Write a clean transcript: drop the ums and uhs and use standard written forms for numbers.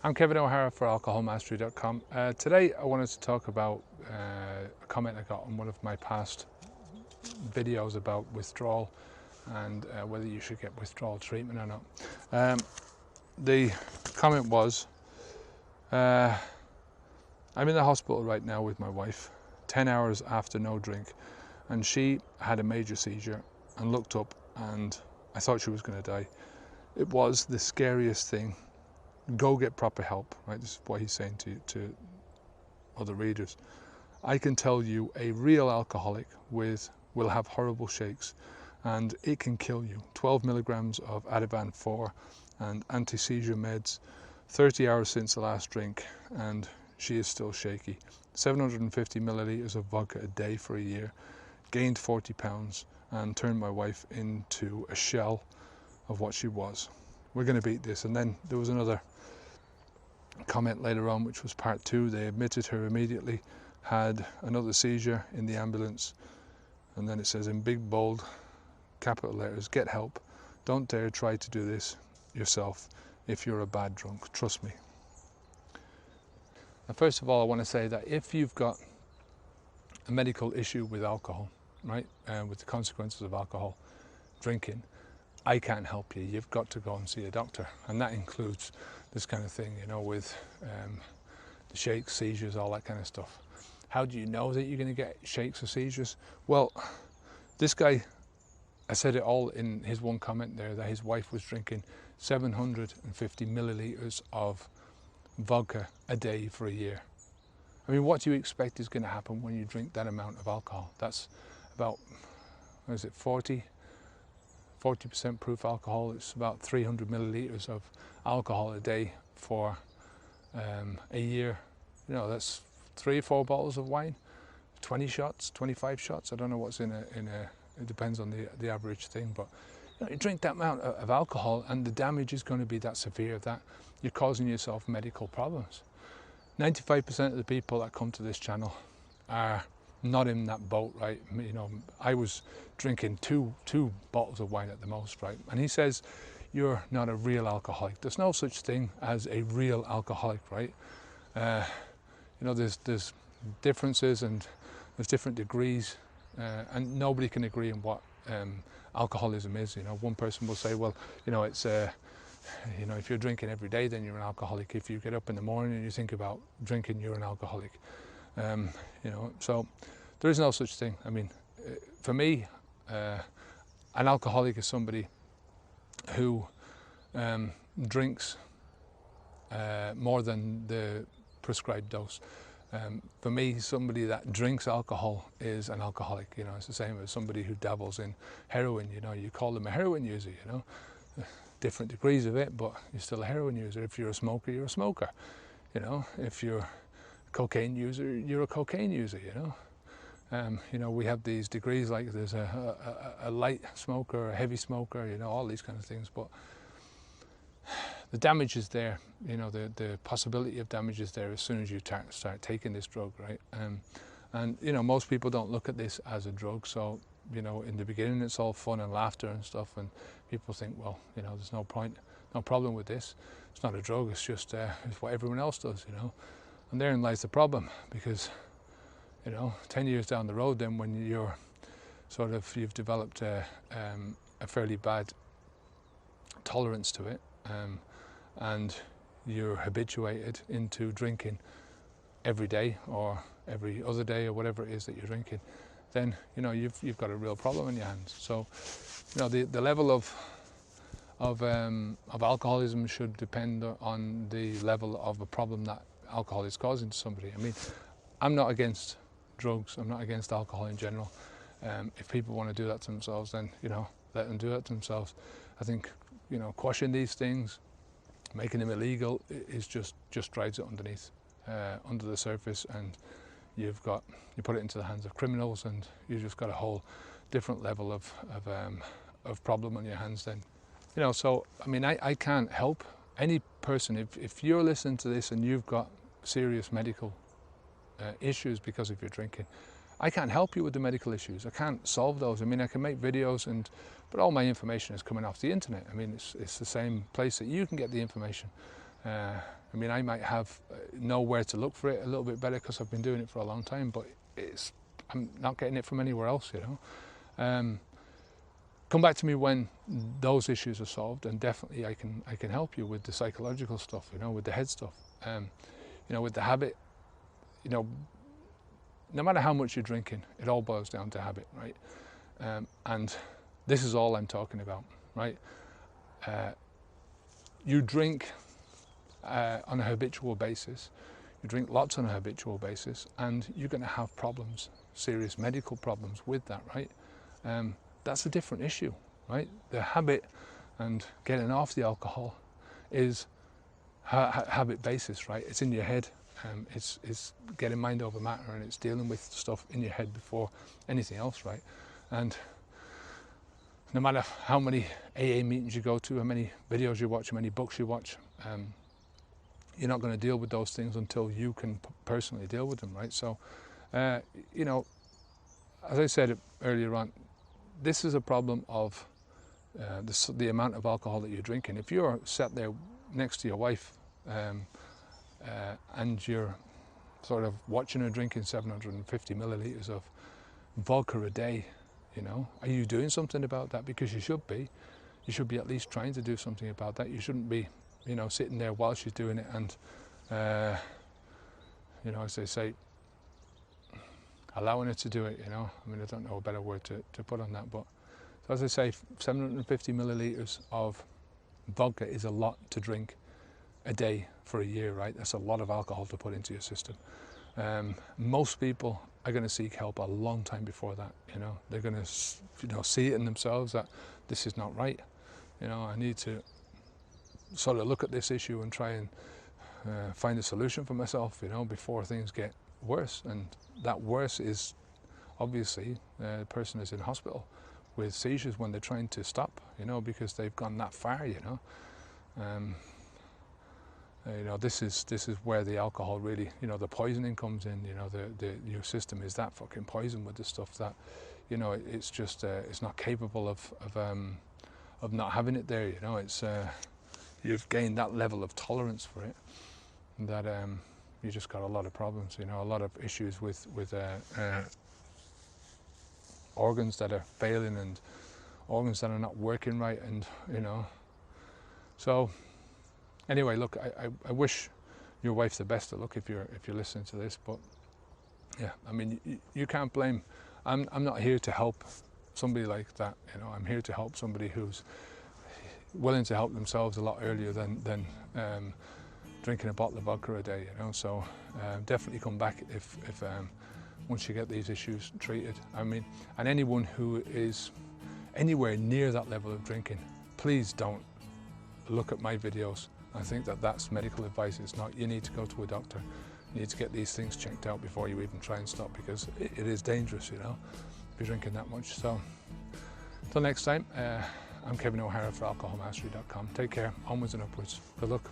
I'm Kevin O'Hara for alcoholmastery.com. Today I wanted to talk about a comment I got on one of my past videos about withdrawal and whether you should get withdrawal treatment or not. The comment was, I'm in the hospital right now with my wife, 10 hours after no drink, and she had a major seizure and looked up and I thought she was going to die. It was the scariest thing. Go get proper help, right? This is what he's saying to other readers. I can tell you a real alcoholic will have horrible shakes and it can kill you. 12 milligrams of Ativan 4 and anti-seizure meds, 30 hours since the last drink, and she is still shaky. 750 milliliters of vodka a day for a year, gained 40 pounds and turned my wife into a shell of what she was. We're going to beat this. And then there was another comment later on, which was part 2. They admitted her immediately, had another seizure in the ambulance, and then it says in big bold capital letters, get help. Don't dare try to do this yourself if you're a bad drunk. Trust me. Now, first of all, I want to say that if you've got a medical issue with alcohol, right, with the consequences of alcohol drinking, I can't help you. You've got to go and see a doctor, and that includes this kind of thing, you know, with the shakes, seizures, all that kind of stuff. How do you know that you're going to get shakes or seizures? Well, this guy, I said it all in his one comment there, that his wife was drinking 750 milliliters of vodka a day for a year. I mean, what do you expect is going to happen when you drink that amount of alcohol? That's about, what is it, 40% proof alcohol. It's about 300 milliliters of alcohol a day for a year. You know, that's 3 or 4 bottles of wine, 20 shots, 25 shots. I don't know what's in a it depends on the average thing, but you know, you drink that amount of alcohol and the damage is going to be that severe that you're causing yourself medical problems. 95% of the people that come to this channel are not in that boat, right? You know, I was drinking two bottles of wine at the most, right? And he says, you're not a real alcoholic. There's no such thing as a real alcoholic, right? You know, there's differences and there's different degrees, and nobody can agree on what alcoholism is. You know, one person will say, well, you know, it's you know, if you're drinking every day, then you're an alcoholic. If you get up in the morning and you think about drinking, you're an alcoholic. You know, so there is no such thing. I mean, for me, an alcoholic is somebody who drinks more than the prescribed dose. For me, somebody that drinks alcohol is an alcoholic. You know, it's the same as somebody who dabbles in heroin. You know, you call them a heroin user. You know, different degrees of it, but you're still a heroin user. If you're a smoker, you're a smoker. You know, if you're a cocaine user, you're a cocaine user. You know, we have these degrees, like there's a light smoker, a heavy smoker. You know, all these kind of things, but the damage is there. You know, the possibility of damage is there as soon as you start taking this drug, right? And you know, most people don't look at this as a drug. So, you know, in the beginning it's all fun and laughter and stuff, and people think, well, you know, there's no problem with this. It's not a drug. It's just it's what everyone else does, you know. And therein lies the problem, because, you know, 10 years down the road, then when you're you've developed a fairly bad tolerance to it, and you're habituated into drinking every day or every other day or whatever it is that you're drinking, then, you know, you've got a real problem in your hands. So, you know, the level of alcoholism should depend on the level of a problem that alcohol is causing to somebody. I mean, I'm not against drugs. I'm not against alcohol in general. If people want to do that to themselves, then, you know, let them do that to themselves. I think, you know, quashing these things, making them illegal, is just drives it underneath, under the surface, and you put it into the hands of criminals, and you've just got a whole different level of problem on your hands then. You know, so I mean, I can't help any person. If you're listening to this and you've got serious medical issues because of your drinking, I can't help you with the medical issues. I can't solve those. I mean, I can make videos, but all my information is coming off the internet. I mean, it's the same place that you can get the information. I mean, I might know where to look for it a little bit better because I've been doing it for a long time, but I'm not getting it from anywhere else, you know. Come back to me when those issues are solved, and definitely I can help you with the psychological stuff, you know, with the head stuff. You know, with the habit, you know, no matter how much you're drinking, it all boils down to habit, right? And this is all I'm talking about, right? You drink on a habitual basis, you drink lots on a habitual basis, and you're going to have problems, serious medical problems with that, right? That's a different issue, right? The habit and getting off the alcohol is habit basis, right? It's in your head. It's getting mind over matter, and it's dealing with stuff in your head before anything else, right? And no matter how many AA meetings you go to, how many videos you watch, how many books you watch, you're not going to deal with those things until you can personally deal with them, right? So, you know, as I said earlier on, this is a problem of the amount of alcohol that you're drinking. If you're sat there next to your wife and you're sort of watching her drinking 750 milliliters of vodka a day, you know, are you doing something about that? Because you should be. You should be at least trying to do something about that. You shouldn't be, you know, sitting there while she's doing it and, you know, as they say, allowing her to do it, you know. I mean, I don't know a better word to put on that, but so as I say, 750 milliliters of vodka is a lot to drink a day for a year, right? That's a lot of alcohol to put into your system. Most people are going to seek help a long time before that, you know. They're going to, you know, see it in themselves that this is not right. You know, I need to sort of look at this issue and try and find a solution for myself, you know, before things get worse. And that worse is obviously the person is in hospital with seizures when they're trying to stop, you know, because they've gone that far, you know. You know, this is where the alcohol really, you know, the poisoning comes in. You know, your system is that fucking poisoned with the stuff that, you know, it's just it's not capable of not having it there. You know, it's you've gained that level of tolerance for it that you just got a lot of problems. You know, a lot of issues with organs that are failing and organs that are not working right, and you know, so. Anyway, look, I wish your wife the best of luck if you're listening to this, but yeah, I mean, you can't blame. I'm not here to help somebody like that, you know. I'm here to help somebody who's willing to help themselves a lot earlier than drinking a bottle of vodka a day, you know. So definitely come back if once you get these issues treated. I mean, and anyone who is anywhere near that level of drinking, please don't look at my videos. I think that's medical advice. It's not. You need to go to a doctor. You need to get these things checked out before you even try and stop, because it is dangerous, you know, if you're drinking that much. So, until next time, I'm Kevin O'Hara for alcoholmastery.com. Take care, onwards and upwards. Good luck.